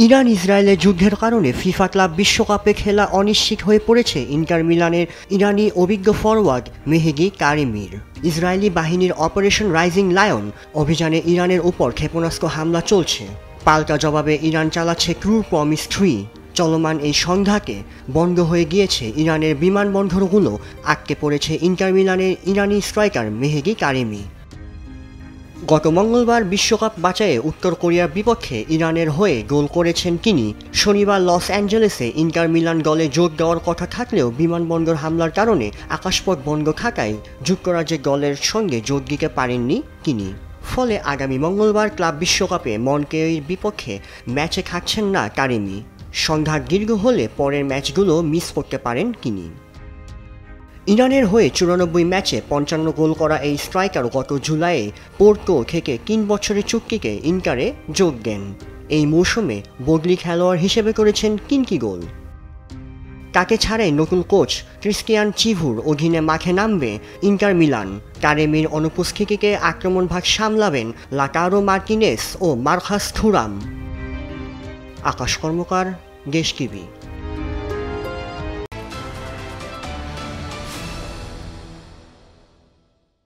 Iran ইসরায়েলের যুদ্ধের কারণে ফিফা ক্লাব বিশ্বকাপে খেলা অনিশ্চিত হয়ে পড়েছে ইন্টার মিলানের ইরানি অভিজ্ঞ ফরওয়ার্ড মেহেদি কারিমির। ইসরায়েলি বাহিনীর অপারেশন রাইজিং লায়ন অভিযানে ইরানের উপর ক্ষেপণাস্ত্র হামলা চলছে। পাল্টা জবাবে ইরান চালাচ্ছে ক্রুর প্রমিস 3। চলমান এই সংঘাতে বন্ধ হয়ে গিয়েছে ইরানের বিমানবন্দরগুলো, আটকে পড়েছে ইন্টার মিলানের ইরানি স্ট্রাইকার মেহেদি কারিমি। গত মঙ্গলবার বিশ্বকাপ বাছাইয়ে উত্তর কোরিয়ার বিপক্ষে ইরানের হয়ে গোল করেছেন তিনি। শনিবার লস অ্যাঞ্জেলেসে ইন্টার মিলান দলে যোগ দেওয়ার কথা থাকলেও বিমানবন্দর হামলার কারণে আকাশপথ বন্ধ থাকায় যুক্তরাজ্যের দলের সঙ্গে যোগ দিতে পারেননি তিনি। ফলে আগামী মঙ্গলবার ক্লাব বিশ্বকাপে মনকেইর বিপক্ষে ম্যাচে থাকছেন না কারিমি। সংঘাত দীর্ঘ হলে পরের ম্যাচগুলো মিস করতে পারেন তিনি। ইরানের হয়ে 94 ম্যাচে 55 গোল করা এই স্ট্রাইকার গত জুলাইয়ে পোর্তো থেকে 3 বছরের চুক্তিতে ইন্টারে যোগ দেন। এই মৌসুমে বদলি খেলোয়াড় হিসেবে করেছেন 3টি গোল। তাকে ছাড়াই নতুন কোচ ক্রিস্টিয়ান চিভুর অধীনে মাঠে নামবে ইন্টার মিলান। কারিমির অনুপস্থিতিতে আক্রমণভাগ সামলাবেন লাউতারো মার্টিনেজ ও Marcus Thuram. Akash Karmakar, Desh TV.